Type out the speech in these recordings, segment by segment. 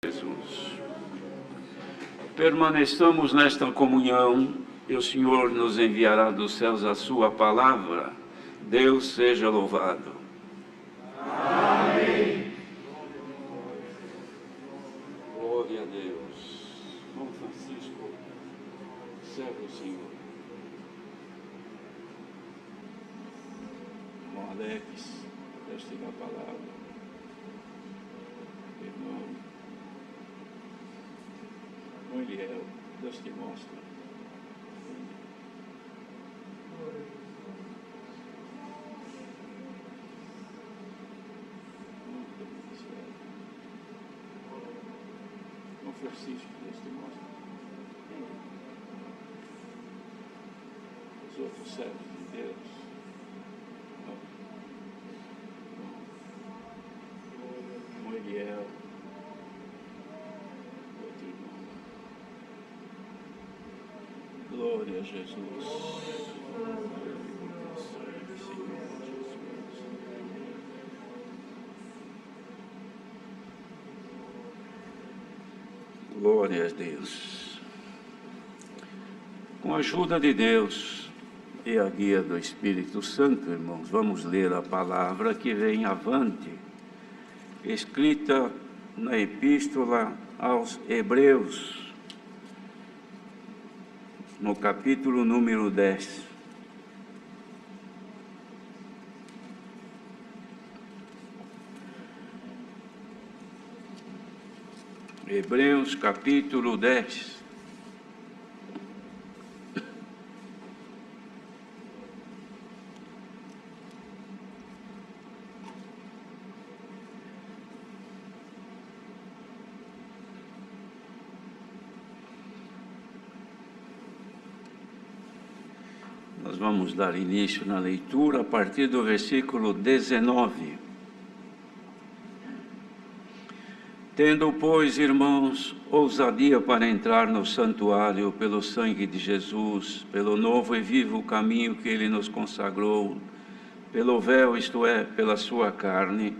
Jesus. Permaneçamos nesta comunhão e o Senhor nos enviará dos céus a sua palavra. Deus seja louvado. Amém. Glória a Deus. Dom Francisco, serve o Senhor. Dom Alex, preste a palavra. Irmão Eliel, Deus te mostra. Dom Francisco, Deus te mostra. Os outros servos de Deus. Dom Eliel. Glória a Jesus. Glória a Deus. Com a ajuda de Deus e a guia do Espírito Santo, irmãos, vamos ler a palavra que vem avante, escrita na Epístola aos Hebreus, no capítulo número 10. Hebreus, capítulo 10. Nós vamos dar início na leitura a partir do versículo 19. Tendo, pois, irmãos, ousadia para entrar no santuário pelo sangue de Jesus, pelo novo e vivo caminho que Ele nos consagrou, pelo véu, isto é, pela sua carne,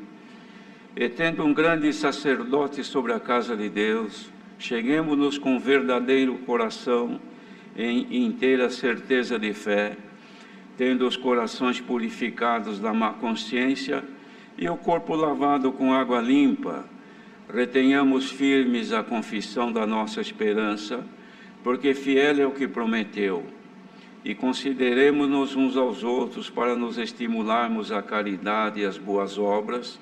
e tendo um grande sacerdote sobre a casa de Deus, cheguemo-nos com verdadeiro coração, em inteira certeza de fé, tendo os corações purificados da má consciência e o corpo lavado com água limpa, retenhamos firmes a confissão da nossa esperança, porque fiel é o que prometeu, e consideremo-nos uns aos outros para nos estimularmos à caridade e às boas obras,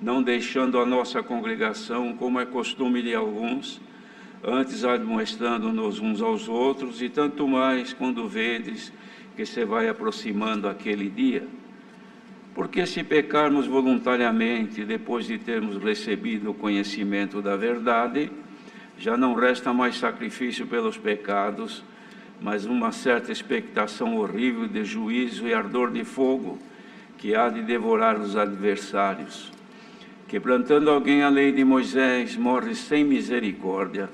não deixando a nossa congregação, como é costume de alguns, antes admoestando-nos uns aos outros, e tanto mais quando vedes que se vai aproximando aquele dia. Porque se pecarmos voluntariamente, depois de termos recebido o conhecimento da verdade, já não resta mais sacrifício pelos pecados, mas uma certa expectação horrível de juízo e ardor de fogo, que há de devorar os adversários. Quebrantando alguém a lei de Moisés, morre sem misericórdia,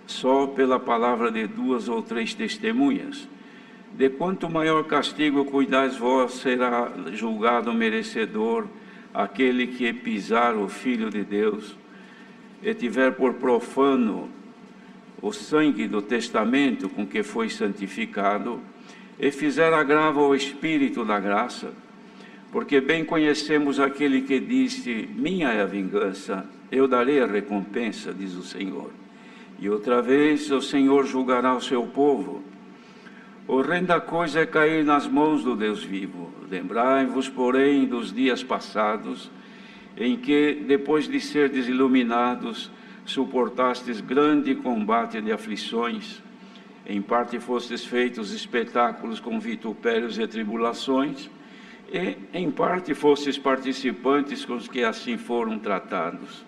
só pela palavra de 2 ou 3 testemunhas. De quanto maior castigo cuidais vós, será julgado merecedor aquele que pisar o Filho de Deus, e tiver por profano o sangue do testamento com que foi santificado, e fizer agravo ao Espírito da graça, porque bem conhecemos aquele que disse, minha é a vingança, eu darei a recompensa, diz o Senhor. E outra vez o Senhor julgará o seu povo. Horrenda coisa é cair nas mãos do Deus vivo. Lembrai-vos, porém, dos dias passados, em que, depois de serdes iluminados, suportastes grande combate de aflições. Em parte fostes feitos espetáculos com vitupérios e tribulações, e em parte fostes participantes com os que assim foram tratados.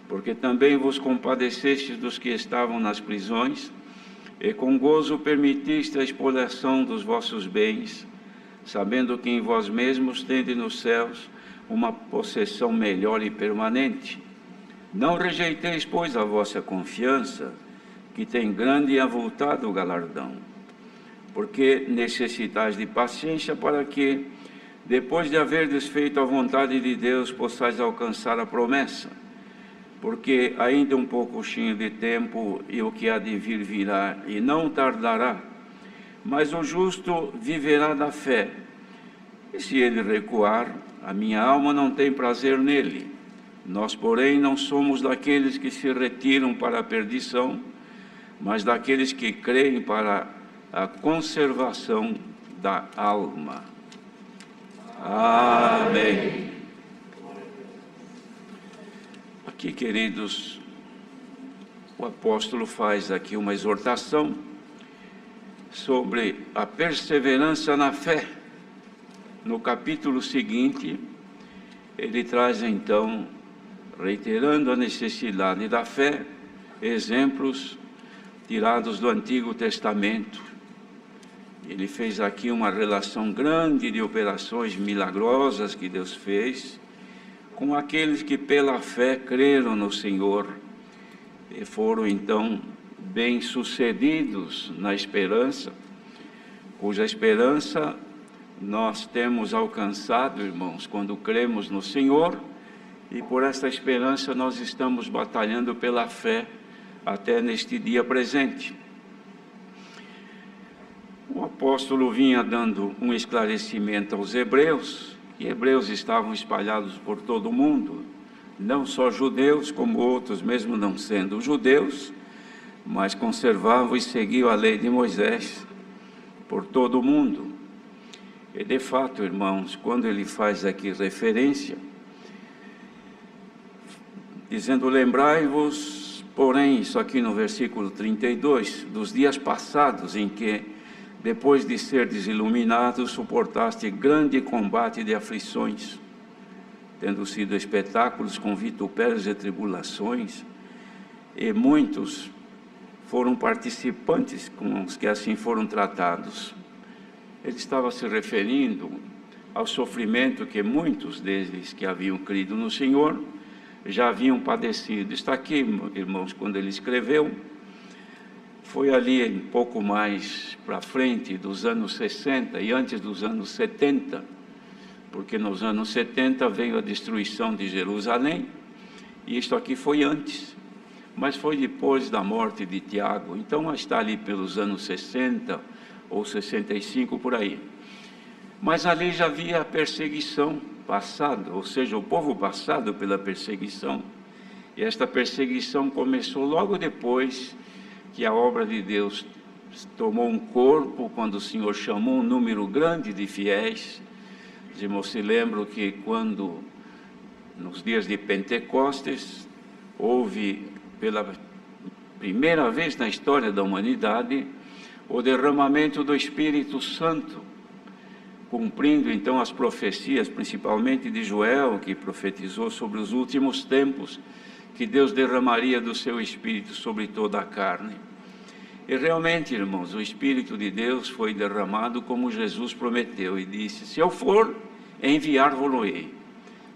Porque também vos compadecestes dos que estavam nas prisões, e com gozo permitiste a expoliação dos vossos bens, sabendo que em vós mesmos tendes nos céus uma possessão melhor e permanente. Não rejeiteis, pois, a vossa confiança, que tem grande e avultado galardão, porque necessitais de paciência para que, depois de haverdes feito a vontade de Deus, possais alcançar a promessa. porque ainda um pouquinho de tempo e o que há de vir virá, e não tardará. Mas o justo viverá da fé. E se ele recuar, a minha alma não tem prazer nele. Nós, porém, não somos daqueles que se retiram para a perdição, mas daqueles que creem para a conservação da alma. Amém. Aqui, queridos, o apóstolo faz aqui uma exortação sobre a perseverança na fé. No capítulo seguinte, ele traz então, reiterando a necessidade da fé, exemplos tirados do Antigo Testamento. Ele fez aqui uma relação grande de operações milagrosas que Deus fez com aqueles que pela fé creram no Senhor e foram então bem-sucedidos na esperança, cuja esperança nós temos alcançado, irmãos, quando cremos no Senhor, e por esta esperança nós estamos batalhando pela fé até neste dia presente. O apóstolo vinha dando um esclarecimento aos hebreus, e hebreus estavam espalhados por todo o mundo, não só judeus, como outros, mesmo não sendo judeus, mas conservavam e seguiam a lei de Moisés por todo o mundo. E de fato, irmãos, quando ele faz aqui referência, dizendo, lembrai-vos, porém, isso aqui no versículo 32, dos dias passados em que, depois de serdes iluminados, suportaste grande combate de aflições, tendo sido espetáculos com vitupérios e tribulações, e muitos foram participantes com os que assim foram tratados. Ele estava se referindo ao sofrimento que muitos deles que haviam crido no Senhor já haviam padecido. Está aqui, irmãos, quando ele escreveu, foi ali um pouco mais para frente dos anos 60 e antes dos anos 70, porque nos anos 70 veio a destruição de Jerusalém, e isto aqui foi antes, mas foi depois da morte de Tiago, então está ali pelos anos 60 ou 65, por aí. Mas ali já havia a perseguição passada, ou seja, o povo passado pela perseguição, e esta perseguição começou logo depois que a obra de Deus tomou um corpo, quando o Senhor chamou um número grande de fiéis. Os irmãos se lembram que quando, nos dias de Pentecostes, houve pela primeira vez na história da humanidade o derramamento do Espírito Santo, cumprindo então as profecias, principalmente de Joel, que profetizou sobre os últimos tempos, que Deus derramaria do seu Espírito sobre toda a carne. E realmente, irmãos, o Espírito de Deus foi derramado como Jesus prometeu, e disse, se eu for, enviar-vos-ei.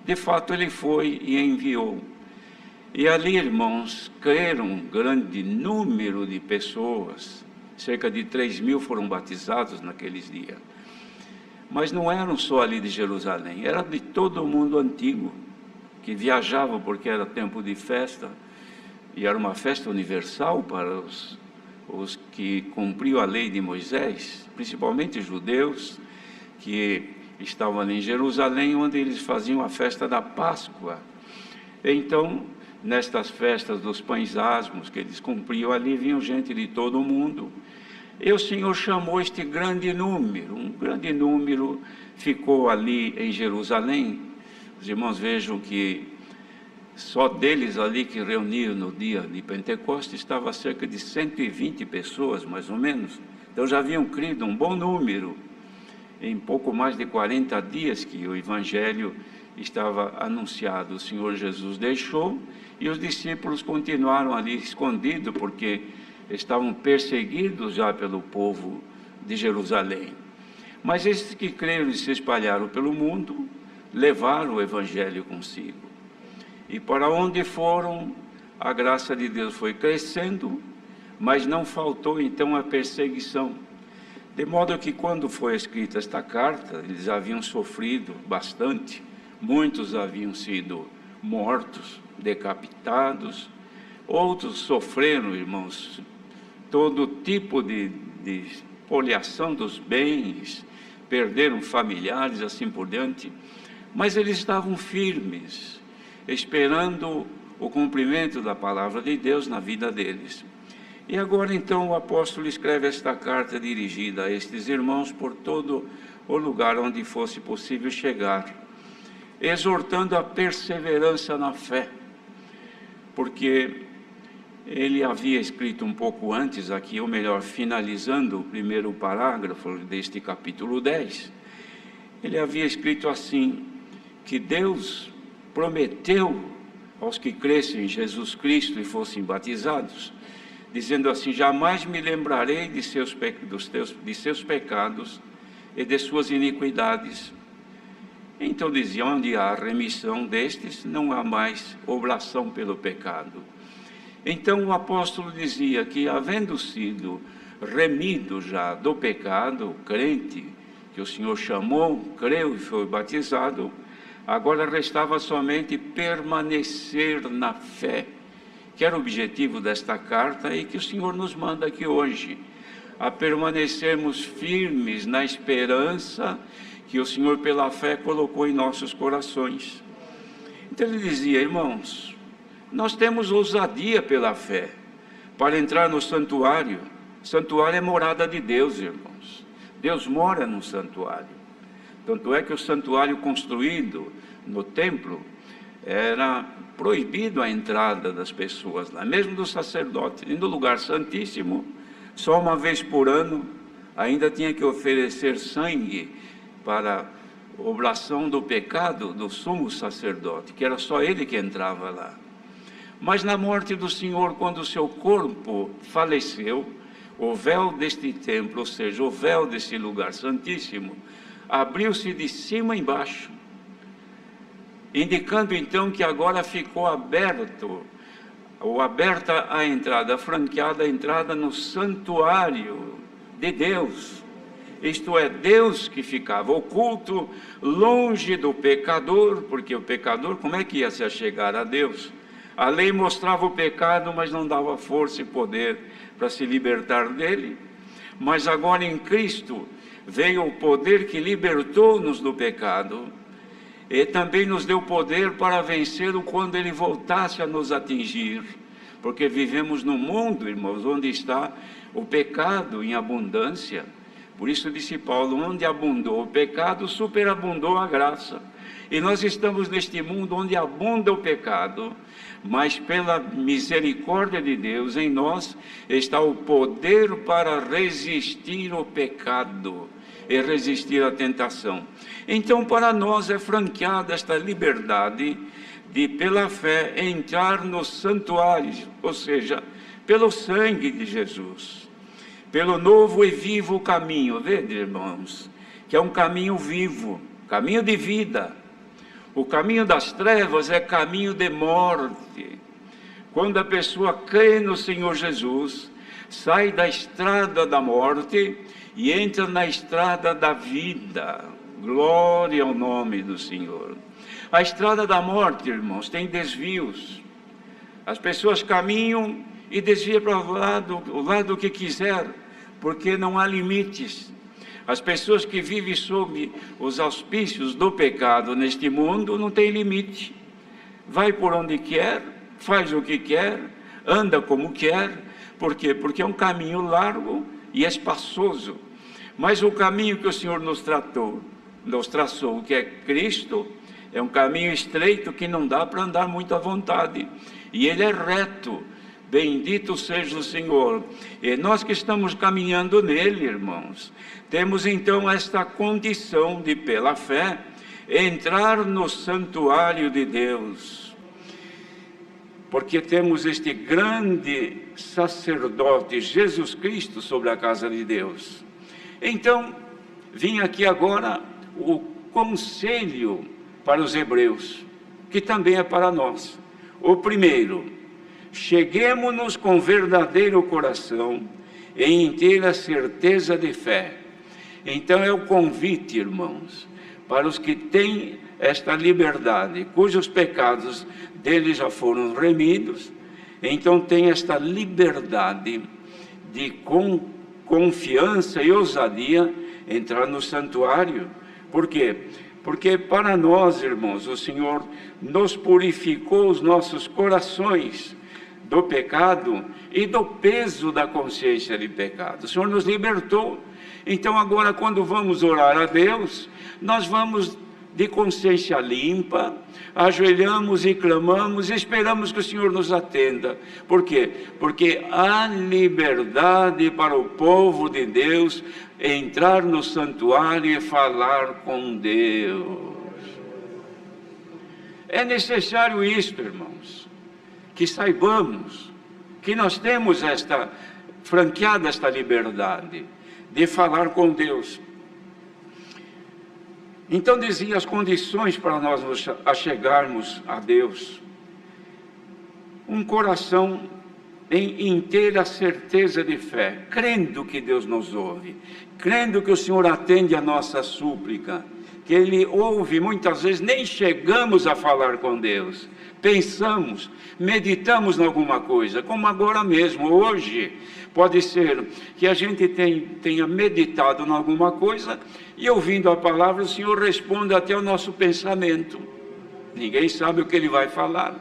De fato, ele foi e enviou. E ali, irmãos, creram um grande número de pessoas, cerca de 3.000 foram batizados naqueles dias. Mas não eram só ali de Jerusalém, era de todo o mundo antigo, que viajavam porque era tempo de festa, e era uma festa universal para os que cumpriam a lei de Moisés, principalmente judeus, que estavam ali em Jerusalém, onde eles faziam a festa da Páscoa. Então, nestas festas dos pães asmos que eles cumpriam ali, vinham gente de todo o mundo, e o Senhor chamou este grande número, um grande número ficou ali em Jerusalém. Os irmãos vejam que só deles ali que reuniram no dia de Pentecostes estava cerca de 120 pessoas, mais ou menos. Então já haviam crido um bom número, em pouco mais de 40 dias que o Evangelho estava anunciado. O Senhor Jesus deixou e os discípulos continuaram ali escondidos, porque estavam perseguidos já pelo povo de Jerusalém. Mas esses que creram e se espalharam pelo mundo, levaram o Evangelho consigo. E para onde foram, a graça de Deus foi crescendo, mas não faltou então a perseguição. De modo que quando foi escrita esta carta, eles haviam sofrido bastante, muitos haviam sido mortos, decapitados, outros sofreram, irmãos, todo tipo de poliação dos bens, perderam familiares, assim por diante, mas eles estavam firmes, esperando o cumprimento da palavra de Deus na vida deles. E agora então o apóstolo escreve esta carta dirigida a estes irmãos por todo o lugar onde fosse possível chegar, exortando a perseverança na fé, porque ele havia escrito um pouco antes aqui, ou melhor, finalizando o primeiro parágrafo deste capítulo 10, ele havia escrito assim, que Deus prometeu aos que crescem em Jesus Cristo e fossem batizados, dizendo assim: jamais me lembrarei de seus pecados e de suas iniquidades. Então dizia, onde há remissão destes, não há mais oblação pelo pecado. Então o apóstolo dizia que, havendo sido remido já do pecado, o crente que o Senhor chamou, creu e foi batizado, agora restava somente permanecer na fé, que era o objetivo desta carta e que o Senhor nos manda aqui hoje, a permanecermos firmes na esperança que o Senhor pela fé colocou em nossos corações. Então ele dizia, irmãos, nós temos ousadia pela fé para entrar no santuário. Santuário é morada de Deus, irmãos. Deus mora no santuário. Tanto é que o santuário construído no templo era proibido a entrada das pessoas lá, mesmo do sacerdote. E no lugar santíssimo, só uma vez por ano, ainda tinha que oferecer sangue para oblação do pecado do sumo sacerdote, que era só ele que entrava lá. Mas na morte do Senhor, quando o seu corpo faleceu, o véu deste templo, ou seja, o véu desse lugar santíssimo, abriu-se de cima a embaixo, indicando então que agora ficou aberta a entrada, franqueada a entrada no santuário de Deus. Isto é, Deus que ficava oculto, longe do pecador, porque o pecador, como é que ia se achegar a Deus? A lei mostrava o pecado, mas não dava força e poder para se libertar dele. Mas agora em Cristo veio o poder que libertou-nos do pecado e também nos deu poder para vencê-lo quando ele voltasse a nos atingir. Porque vivemos num mundo, irmãos, onde está o pecado em abundância. Por isso disse Paulo, onde abundou o pecado, superabundou a graça. E nós estamos neste mundo onde abunda o pecado, mas pela misericórdia de Deus em nós está o poder para resistir ao pecado e resistir à tentação. Então para nós é franqueada esta liberdade de, pela fé, entrar no santuário, ou seja, pelo sangue de Jesus, pelo novo e vivo caminho. Vede, irmãos, que é um caminho vivo, caminho de vida. O caminho das trevas é caminho de morte. Quando a pessoa crê no Senhor Jesus, sai da estrada da morte e entra na estrada da vida. Glória ao nome do Senhor. A estrada da morte, irmãos, tem desvios. As pessoas caminham e desviam para o lado que quiser, porque não há limites. As pessoas que vivem sob os auspícios do pecado neste mundo não tem limite. Vai por onde quer, faz o que quer, anda como quer. Por quê? Porque é um caminho largo e espaçoso. Mas o caminho que o Senhor nos traçou, que é Cristo, é um caminho estreito que não dá para andar muito à vontade. E ele é reto. Bendito seja o Senhor. E nós que estamos caminhando nele, irmãos, temos então esta condição de, pela fé, entrar no santuário de Deus. Porque temos este grande sacerdote, Jesus Cristo, sobre a casa de Deus. Então, vim aqui agora o conselho para os hebreus, que também é para nós. O primeiro: cheguemo-nos com verdadeiro coração e inteira certeza de fé. Então é o convite, irmãos, para os que têm esta liberdade, cujos pecados deles já foram remidos, então tem esta liberdade de com confiança e ousadia entrar no santuário. Por quê? Porque para nós, irmãos, o Senhor nos purificou os nossos corações do pecado e do peso da consciência de pecado. O Senhor nos libertou. Então agora, quando vamos orar a Deus, nós vamos de consciência limpa, ajoelhamos e clamamos e esperamos que o Senhor nos atenda. Por quê? Porque há liberdade para o povo de Deus entrar no santuário e falar com Deus. É necessário isto, irmãos, que saibamos que nós temos franqueada esta liberdade de falar com Deus. Então dizia as condições para nós nos achegarmos a Deus: um coração em inteira certeza de fé, crendo que Deus nos ouve, crendo que o Senhor atende a nossa súplica, que Ele ouve. Muitas vezes nem chegamos a falar com Deus, pensamos, meditamos em alguma coisa, como agora mesmo, hoje. Pode ser que a gente tenha meditado em alguma coisa e, ouvindo a palavra, o Senhor responde até o nosso pensamento. Ninguém sabe o que Ele vai falar,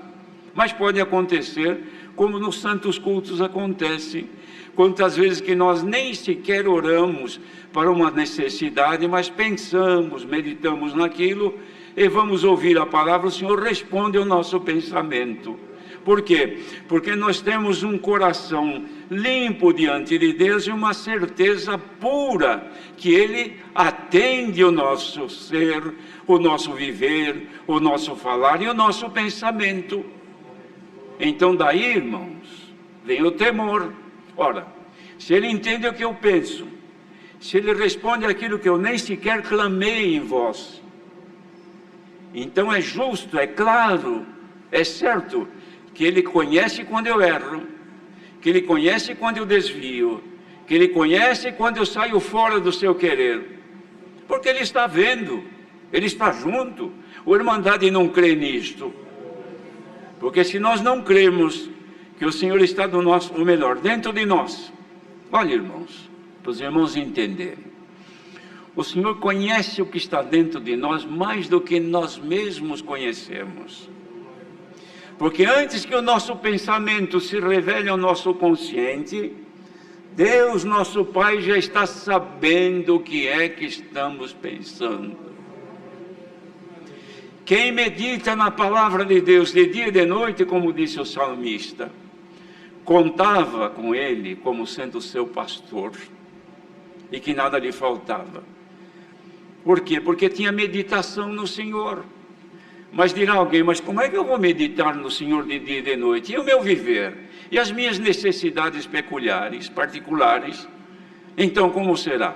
mas pode acontecer, como nos santos cultos acontece. Quantas vezes que nós nem sequer oramos para uma necessidade, mas pensamos, meditamos naquilo e vamos ouvir a palavra, o Senhor responde ao nosso pensamento. Por quê? Porque nós temos um coração limpo diante de Deus e uma certeza pura que Ele atende o nosso ser, o nosso viver, o nosso falar e o nosso pensamento. Então daí, irmãos, vem o temor. Ora, se Ele entende o que eu penso, se Ele responde aquilo que eu nem sequer clamei em vós, então é justo, é claro, é certo que Ele conhece quando eu erro, que Ele conhece quando eu desvio, que Ele conhece quando eu saio fora do seu querer, porque Ele está vendo, Ele está junto. O Irmandade não crê nisto, porque se nós não cremos que o Senhor está do nosso, ou melhor, dentro de nós, olha, irmãos, para os irmãos entenderem, o Senhor conhece o que está dentro de nós mais do que nós mesmos conhecemos. Porque antes que o nosso pensamento se revele ao nosso consciente, Deus, nosso Pai, já está sabendo o que é que estamos pensando. Quem medita na palavra de Deus de dia e de noite, como disse o salmista, contava com Ele como sendo seu pastor e que nada lhe faltava. Por quê? Porque tinha meditação no Senhor. Mas dirá alguém: mas como é que eu vou meditar no Senhor de dia e de noite? E o meu viver? E as minhas necessidades peculiares, particulares? Então como será?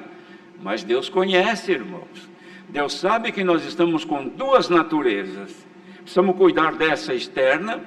Mas Deus conhece, irmãos. Deus sabe que nós estamos com duas naturezas. Precisamos cuidar dessa externa,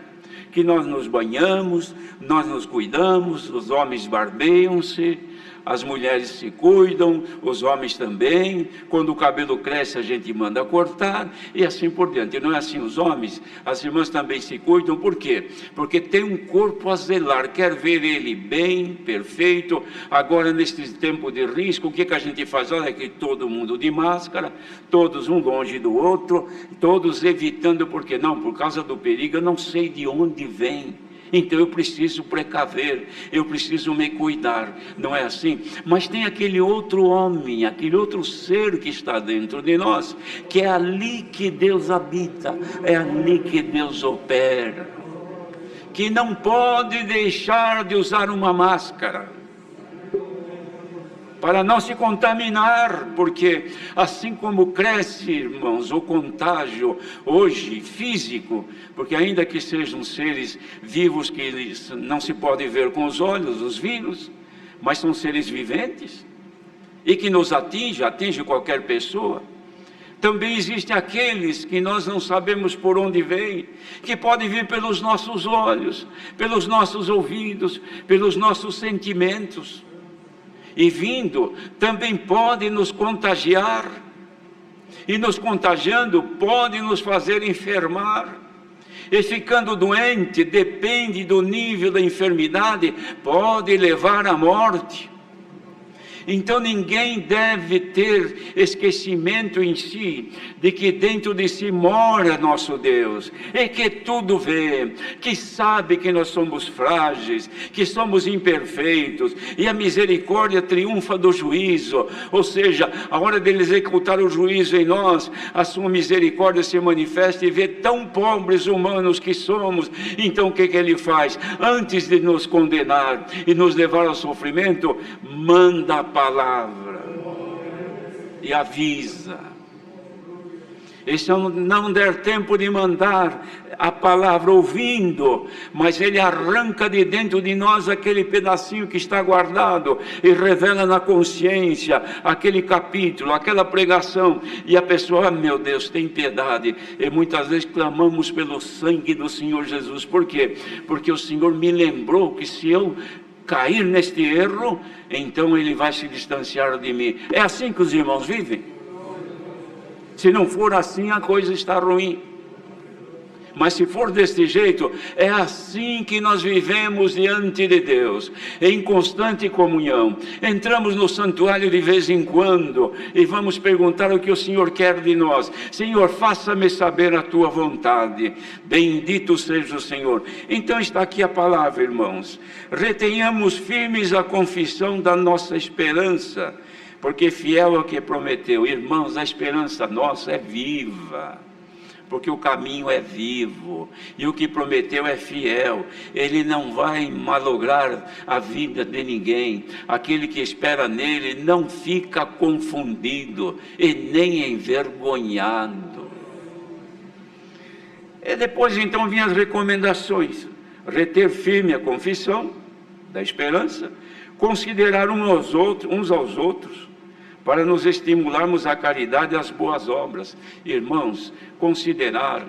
que nós nos banhamos, nós nos cuidamos, os homens barbeiam-se, as mulheres se cuidam, os homens também. Quando o cabelo cresce, a gente manda cortar, e assim por diante. Não é assim os homens? As irmãs também se cuidam. Por quê? Porque tem um corpo a zelar, quer ver ele bem, perfeito. Agora, neste tempo de risco, o que a gente faz? Olha aqui, todo mundo de máscara, todos um longe do outro, todos evitando. Por quê? Não, por causa do perigo, eu não sei de onde vem. Então eu preciso precaver, eu preciso me cuidar, não é assim? Mas tem aquele outro homem, aquele outro ser que está dentro de nós, que é ali que Deus habita, é ali que Deus opera, que não pode deixar de usar uma máscara, para não se contaminar, porque assim como cresce, irmãos, o contágio hoje físico, porque ainda que sejam seres vivos que não se podem ver com os olhos, os vírus, mas são seres viventes e que nos atinge qualquer pessoa. Também existem aqueles que nós não sabemos por onde vêm, que podem vir pelos nossos olhos, pelos nossos ouvidos, pelos nossos sentimentos. E vindo, também pode nos contagiar. e nos contagiando, pode nos fazer enfermar. E ficando doente, depende do nível da enfermidade, pode levar à morte. Então ninguém deve ter esquecimento em si, de que dentro de si mora nosso Deus, e que tudo vê, que sabe que nós somos frágeis, que somos imperfeitos, e a misericórdia triunfa do juízo, ou seja, a hora dele executar o juízo em nós, a sua misericórdia se manifesta e vê tão pobres humanos que somos. Então o que ele faz? Antes de nos condenar e nos levar ao sofrimento, manda a palavra e avisa. E se não der tempo de mandar a palavra ouvindo, mas ele arranca de dentro de nós aquele pedacinho que está guardado e revela na consciência aquele capítulo, aquela pregação, e a pessoa, meu Deus, tem piedade. E muitas vezes clamamos pelo sangue do Senhor Jesus. Por quê? Porque o Senhor me lembrou que se eu cair neste erro, então ele vai se distanciar de mim. É assim que os irmãos vivem? Se não for assim, a coisa está ruim. Mas se for deste jeito, é assim que nós vivemos diante de Deus, em constante comunhão. Entramos no santuário de vez em quando e vamos perguntar o que o Senhor quer de nós. Senhor, faça-me saber a tua vontade. Bendito seja o Senhor. Então está aqui a palavra, irmãos. Retenhamos firmes a confissão da nossa esperança, porque fiel é o que prometeu. Irmãos, a esperança nossa é viva, porque o caminho é vivo, e o que prometeu é fiel. Ele não vai malograr a vida de ninguém. Aquele que espera nele não fica confundido e nem envergonhado. E depois então vinham as recomendações: reter firme a confissão da esperança, considerar uns aos outros, para nos estimularmos à caridade e às boas obras. Irmãos, considerar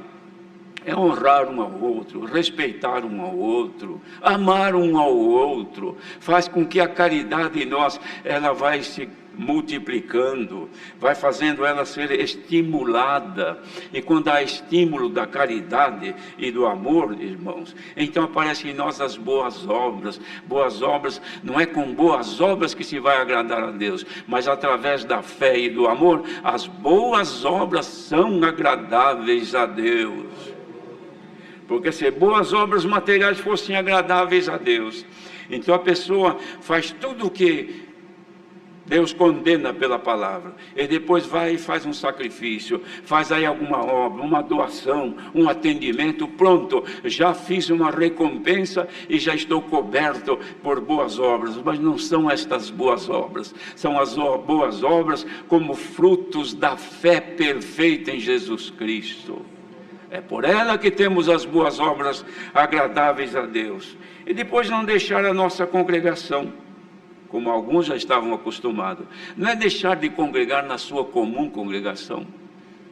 é honrar um ao outro, respeitar um ao outro, amar um ao outro, faz com que a caridade em nós, ela vai se multiplicando, vai fazendo ela ser estimulada, e quando há estímulo da caridade e do amor, irmãos, então aparecem em nós as boas obras. Boas obras, não é com boas obras que se vai agradar a Deus, mas através da fé e do amor, as boas obras são agradáveis a Deus. Porque se boas obras materiais fossem agradáveis a Deus, então a pessoa faz tudo o que Deus condena pela palavra, e depois vai e faz um sacrifício, faz aí alguma obra, uma doação, um atendimento, pronto, já fiz uma recompensa e já estou coberto por boas obras. Mas não são estas boas obras, são as boas obras como frutos da fé perfeita em Jesus Cristo. É por ela que temos as boas obras agradáveis a Deus. E depois não deixar a nossa congregação, como alguns já estavam acostumados. Não é deixar de congregar na sua comum congregação,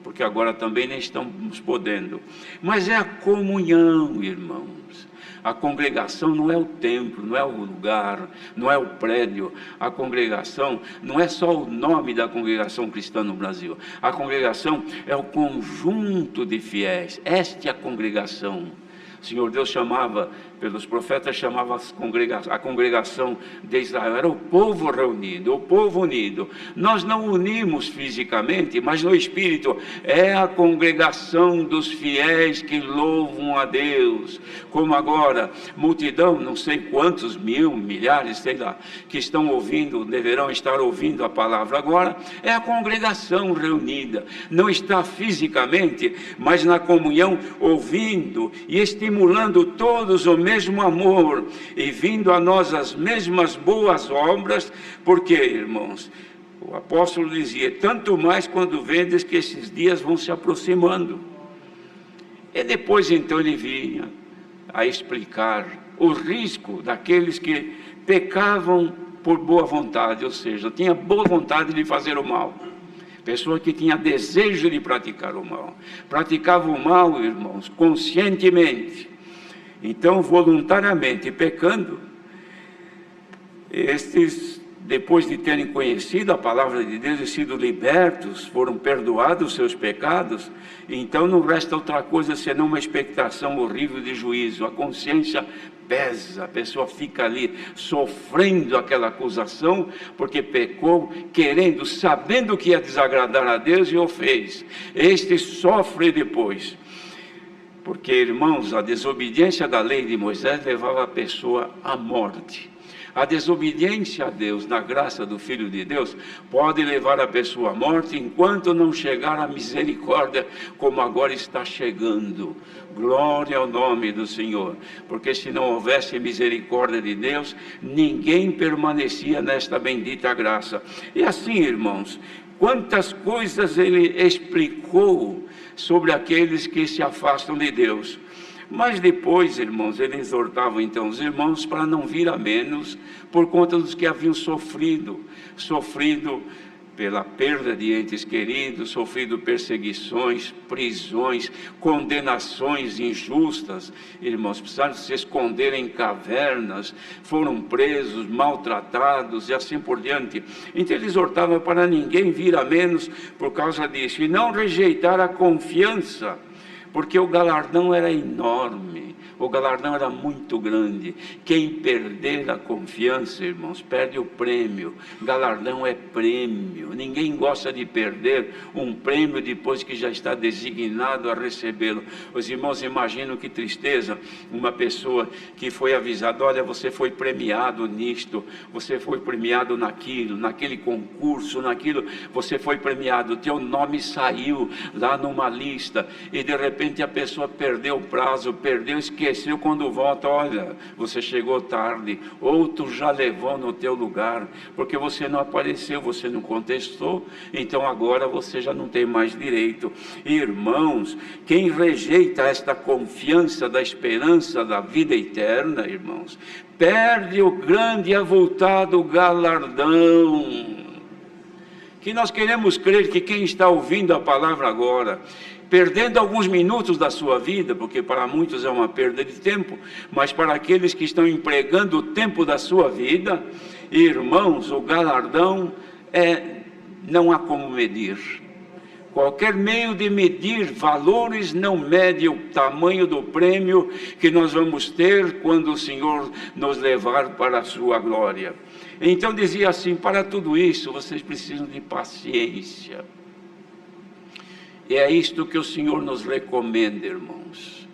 porque agora também nem estamos podendo, mas é a comunhão, irmãos. A congregação não é o templo, não é o lugar, não é o prédio. A congregação não é só o nome da congregação cristã no Brasil. A congregação é o conjunto de fiéis. Esta é a congregação. O Senhor Deus chamava, pelos profetas, chamava a congregação de Israel, era o povo reunido, o povo unido. Nós não unimos fisicamente, mas no Espírito. É a congregação dos fiéis que louvam a Deus, como agora, multidão, não sei quantos mil, milhares, sei lá, que estão ouvindo, deverão estar ouvindo a palavra agora. É a congregação reunida, não está fisicamente, mas na comunhão, ouvindo e estimulando todos o mesmo amor, e vindo a nós as mesmas boas obras. Porque, irmãos, o apóstolo dizia: tanto mais quando vendes que esses dias vão se aproximando. E depois então ele vinha a explicar o risco daqueles que pecavam por boa vontade, ou seja, tinha boa vontade de fazer o mal. Pessoa que tinha desejo de praticar o mal, praticava o mal, irmãos, conscientemente, então voluntariamente pecando. Estes depois de terem conhecido a palavra de Deus e sido libertos, foram perdoados os seus pecados, então não resta outra coisa senão uma expectação horrível de juízo. A consciência pesa, a pessoa fica ali sofrendo aquela acusação, porque pecou, querendo, sabendo que ia desagradar a Deus e o fez. Este sofre depois. Porque, irmãos, a desobediência da lei de Moisés levava a pessoa à morte. A desobediência a Deus, na graça do Filho de Deus, pode levar a pessoa à morte enquanto não chegar a misericórdia, como agora está chegando. Glória ao nome do Senhor. Porque se não houvesse misericórdia de Deus, ninguém permanecia nesta bendita graça. E assim, irmãos, quantas coisas ele explicou sobre aqueles que se afastam de Deus. Mas depois, irmãos, ele exortava então os irmãos para não vir a menos por conta dos que haviam sofrido pela perda de entes queridos, sofrido perseguições, prisões, condenações injustas. Irmãos, precisaram se esconder em cavernas, foram presos, maltratados e assim por diante. Então ele exortava para ninguém vir a menos por causa disso, e não rejeitar a confiança, porque o galardão era enorme, o galardão era muito grande. Quem perder a confiança, irmãos, perde o prêmio. Galardão é prêmio, ninguém gosta de perder um prêmio depois que já está designado a recebê-lo. Os irmãos imaginam que tristeza uma pessoa que foi avisada: olha, você foi premiado nisto, você foi premiado naquilo, naquele concurso, naquilo, você foi premiado, teu nome saiu lá numa lista, e de repente a pessoa perdeu o prazo, esqueceu, quando volta, olha, você chegou tarde, outro já levou no teu lugar, porque você não apareceu, você não contestou, então agora você já não tem mais direito. Irmãos, quem rejeita esta confiança da esperança da vida eterna, irmãos, perde o grande e avultado galardão. Que nós queremos crer que quem está ouvindo a palavra agora, perdendo alguns minutos da sua vida, porque para muitos é uma perda de tempo, mas para aqueles que estão empregando o tempo da sua vida, irmãos, o galardão não há como medir. Qualquer meio de medir valores não mede o tamanho do prêmio que nós vamos ter quando o Senhor nos levar para a sua glória. Então dizia assim: para tudo isso vocês precisam de paciência. E é isto que o Senhor nos recomenda, irmãos.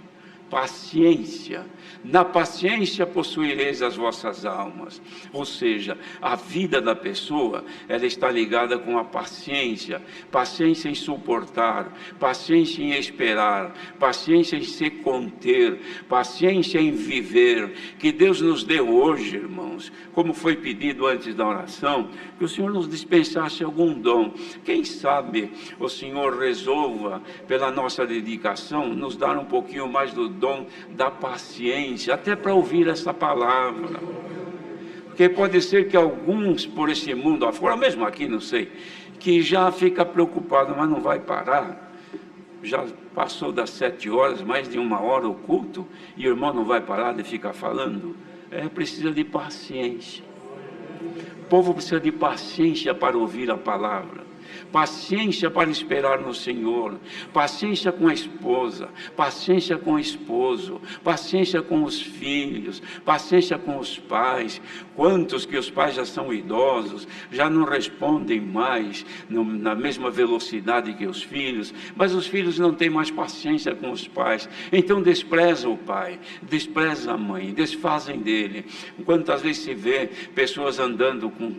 Paciência. Na paciência possuireis as vossas almas. Ou seja, a vida da pessoa, ela está ligada com a paciência. Paciência em suportar, paciência em esperar, paciência em se conter, paciência em viver. Que Deus nos deu hoje, irmãos, como foi pedido antes da oração, que o Senhor nos dispensasse algum dom. Quem sabe o Senhor resolva, pela nossa dedicação, nos dar um pouquinho mais do dom da paciência, até para ouvir essa palavra. Porque pode ser que alguns por esse mundo afora, mesmo aqui, não sei, que já fica preocupado, mas não vai parar. Já passou das 7 horas, mais de 1 hora o culto, e o irmão não vai parar de ficar falando. Precisa de paciência. O povo precisa de paciência para ouvir a palavra. Paciência para esperar no Senhor, paciência com a esposa, paciência com o esposo, paciência com os filhos, paciência com os pais. Quantos que os pais já são idosos, já não respondem mais na mesma velocidade que os filhos, mas os filhos não têm mais paciência com os pais, então despreza o pai, despreza a mãe, desfazem dele. Quantas vezes se vê pessoas andando com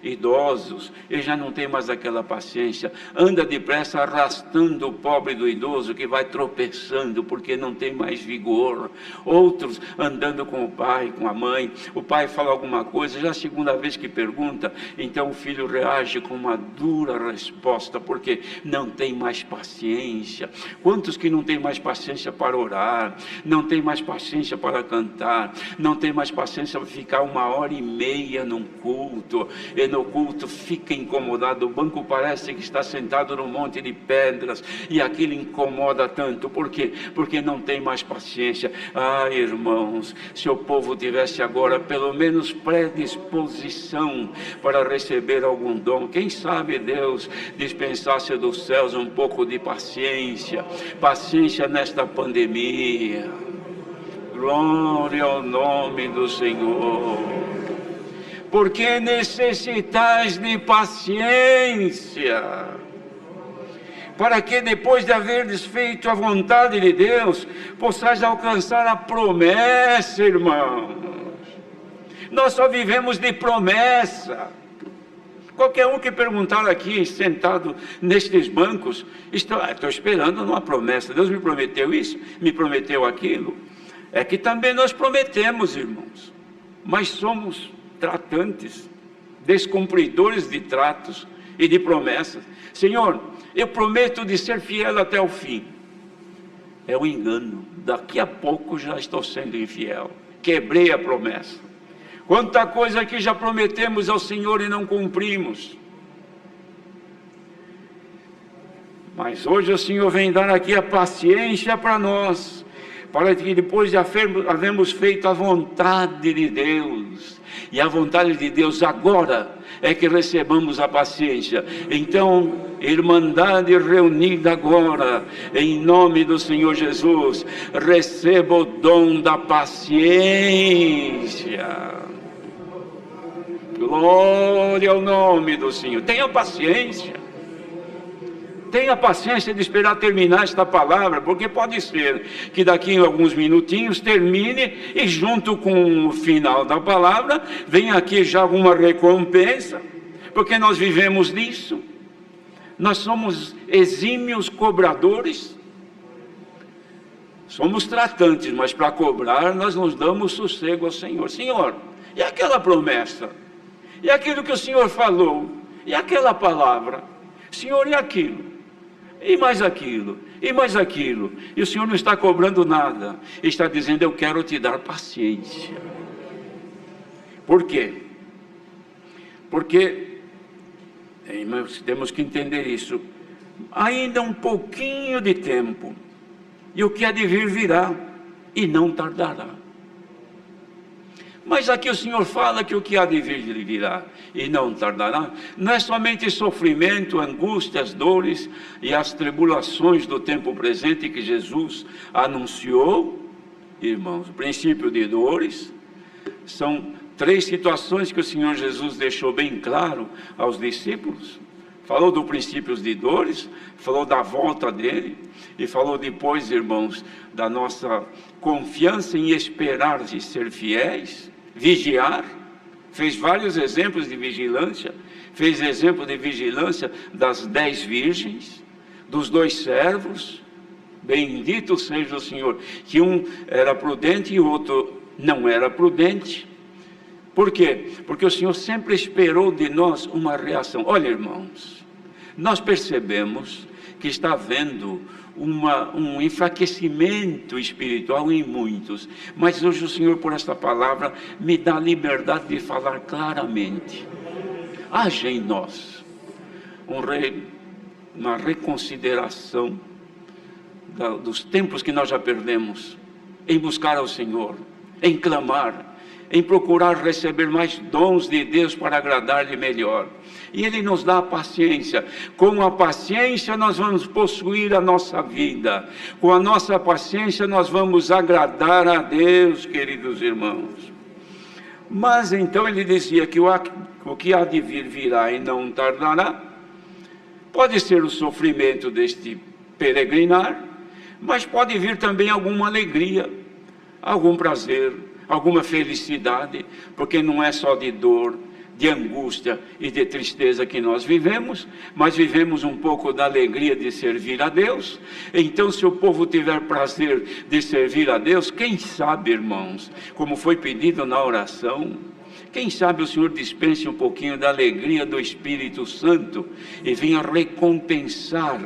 idosos, ele já não tem mais aquela paciência, anda depressa arrastando o pobre do idoso que vai tropeçando porque não tem mais vigor. Outros andando com o pai, com a mãe, o pai fala alguma coisa, já a segunda vez que pergunta, então o filho reage com uma dura resposta, porque não tem mais paciência. Quantos que não tem mais paciência para orar, não tem mais paciência para cantar, não tem mais paciência para ficar 1h30 num culto, e no culto fica incomodado, o banco parece parece que está sentado num monte de pedras, e aquilo incomoda tanto. Por quê? Porque não tem mais paciência. Ah, irmãos, se o povo tivesse agora pelo menos predisposição para receber algum dom, quem sabe Deus dispensasse dos céus um pouco de paciência, paciência nesta pandemia. Glória ao nome do Senhor. Porque necessitais de paciência, para que depois de haverdes feito a vontade de Deus, possais alcançar a promessa, irmãos. Nós só vivemos de promessa. Qualquer um que perguntar aqui, sentado nestes bancos, estou esperando uma promessa. Deus me prometeu isso, me prometeu aquilo. É que também nós prometemos, irmãos, mas somos tratantes, descumpridores de tratos e de promessas. Senhor, eu prometo de ser fiel até o fim. É um engano. Daqui a pouco já estou sendo infiel. Quebrei a promessa. Quanta coisa que já prometemos ao Senhor e não cumprimos. Mas hoje o Senhor vem dar aqui a paciência para nós, para que depois de havermos feito a vontade de Deus, e a vontade de Deus agora é que recebamos a paciência. Então, irmandade reunida agora, em nome do Senhor Jesus, receba o dom da paciência. Glória ao nome do Senhor. Tenha paciência. Tenha paciência de esperar terminar esta palavra, porque pode ser que daqui a alguns minutinhos termine e junto com o final da palavra venha aqui já alguma recompensa, porque nós vivemos disso. Nós somos exímios cobradores, somos tratantes, mas para cobrar nós nos damos sossego ao Senhor. Senhor, e aquela promessa? E aquilo que o Senhor falou? E aquela palavra? Senhor, e aquilo? E mais aquilo, e mais aquilo. E o Senhor não está cobrando nada. Está dizendo, eu quero te dar paciência. Por quê? Porque, temos que entender isso. Ainda um pouquinho de tempo, e o que há de vir virá, e não tardará. Mas aqui o Senhor fala que o que há de vir virá e não tardará. Não é somente sofrimento, angústias, dores e as tribulações do tempo presente que Jesus anunciou, irmãos. O princípio de dores são 3 situações que o Senhor Jesus deixou bem claro aos discípulos. Falou do princípio de dores, falou da volta dele, e falou depois, irmãos, da nossa confiança em esperar e ser fiéis, vigiar. Fez vários exemplos de vigilância, fez exemplo de vigilância das 10 virgens, dos 2 servos, bendito seja o Senhor, que um era prudente e o outro não era prudente. Por quê? Porque o Senhor sempre esperou de nós uma reação. Olha, irmãos, nós percebemos que está havendo um enfraquecimento espiritual em muitos, mas hoje o Senhor, por esta palavra, me dá a liberdade de falar claramente. Haja em nós uma reconsideração dos tempos que nós já perdemos, em buscar ao Senhor, em clamar, em procurar receber mais dons de Deus para agradar-lhe melhor. E Ele nos dá a paciência. Com a paciência nós vamos possuir a nossa vida. Com a nossa paciência nós vamos agradar a Deus, queridos irmãos. Mas então ele dizia que o que há de vir virá e não tardará. Pode ser o sofrimento deste peregrinar, mas pode vir também alguma alegria, algum prazer, alguma felicidade, porque não é só de dor, de angústia e de tristeza que nós vivemos, mas vivemos um pouco da alegria de servir a Deus. Então, se o povo tiver prazer de servir a Deus, quem sabe, irmãos, como foi pedido na oração, Quem sabe o Senhor dispense um pouquinho da alegria do Espírito Santo e venha recompensar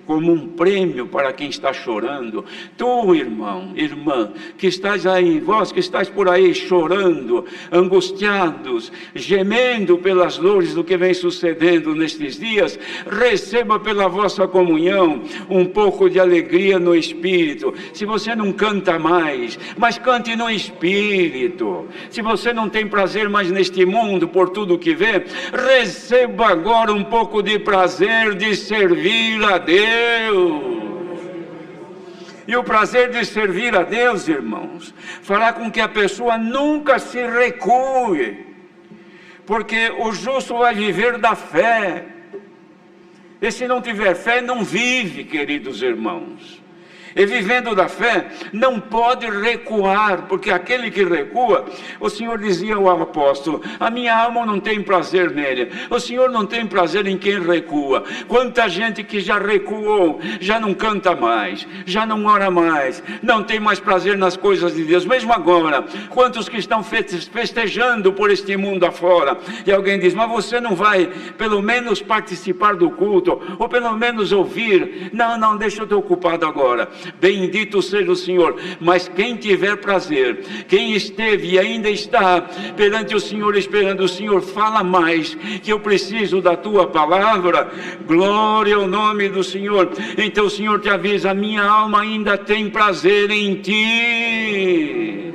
como um prêmio para quem está chorando. Tu, irmão, irmã, que estás aí, vós que estáis por aí chorando, angustiados, gemendo pelas dores do que vem sucedendo nestes dias, receba pela vossa comunhão um pouco de alegria no Espírito. Se você não canta mais, mas cante no Espírito. Se você não tem prazer mais neste mundo por tudo que vê, receba agora um pouco de prazer de servir a Deus. E o prazer de servir a Deus, irmãos, fará com que a pessoa nunca se recue, porque o justo vai viver da fé. E se não tiver fé, não vive, queridos irmãos. E vivendo da fé, não pode recuar, porque aquele que recua, o Senhor dizia ao apóstolo, a minha alma não tem prazer nele. O Senhor não tem prazer em quem recua. Quanta gente que já recuou, já não canta mais, já não ora mais, não tem mais prazer nas coisas de Deus. Mesmo agora, quantos que estão festejando por este mundo afora, e alguém diz, mas você não vai pelo menos participar do culto, ou pelo menos ouvir? Não, deixa eu estar ocupado agora. Bendito seja o Senhor. Mas quem tiver prazer, quem esteve e ainda está perante o Senhor, esperando o Senhor, fala mais, que eu preciso da tua palavra. Glória ao nome do Senhor. Então o Senhor te avisa, minha alma ainda tem prazer em ti.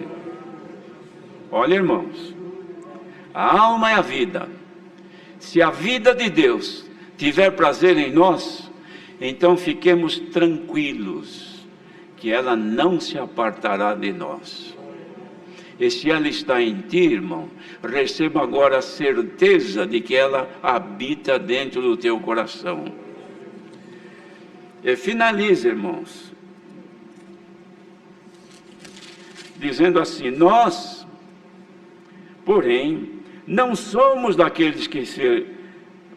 Olha, irmãos, a alma é a vida. Se a vida de Deus tiver prazer em nós, então fiquemos tranquilos, que ela não se apartará de nós. E se ela está em ti, irmão, receba agora a certeza de que ela habita dentro do teu coração. E finaliza, irmãos, dizendo assim, nós, porém, não somos daqueles que se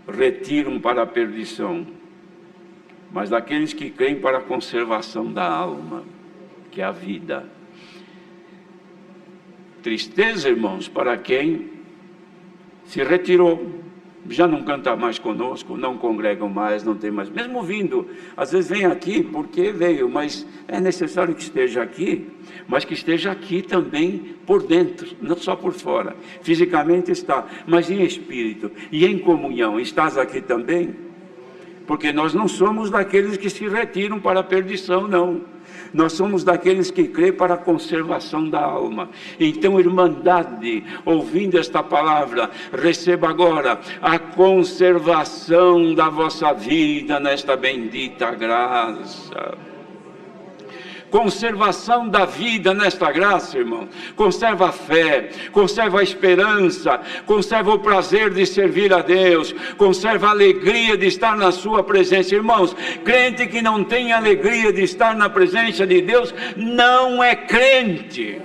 retiram para a perdição, mas daqueles que creem para a conservação da alma, que é a vida. Tristeza, irmãos, para quem se retirou, já não canta mais conosco, não congregam mais, não tem mais, mesmo vindo, às vezes vem aqui porque veio, mas é necessário que esteja aqui, mas que esteja aqui também por dentro, não só por fora. Fisicamente está, mas em espírito e em comunhão. Estás aqui também? Porque nós não somos daqueles que se retiram para a perdição, não. Nós somos daqueles que creem para a conservação da alma. Então, irmandade, ouvindo esta palavra, receba agora a conservação da vossa vida nesta bendita graça. Conservação da vida nesta graça, irmão. Conserva a fé, conserva a esperança, conserva o prazer de servir a Deus, conserva a alegria de estar na sua presença. Irmãos, crente que não tem alegria de estar na presença de Deus, não é crente.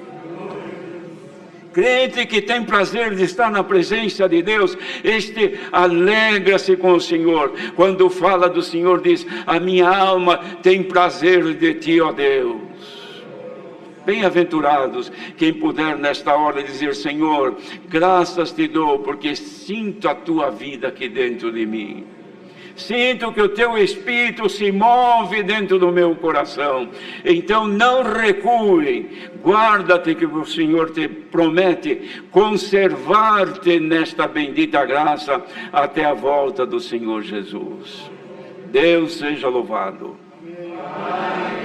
Crente que tem prazer de estar na presença de Deus, este alegra-se com o Senhor. Quando fala do Senhor, diz, a minha alma tem prazer de ti, ó Deus. Bem-aventurados quem puder nesta hora dizer, Senhor, graças te dou, porque sinto a tua vida aqui dentro de mim. Sinto que o teu Espírito se move dentro do meu coração. Então não recue, guarda-te, que o Senhor te promete conservar-te nesta bendita graça até a volta do Senhor Jesus. Deus seja louvado. Amém.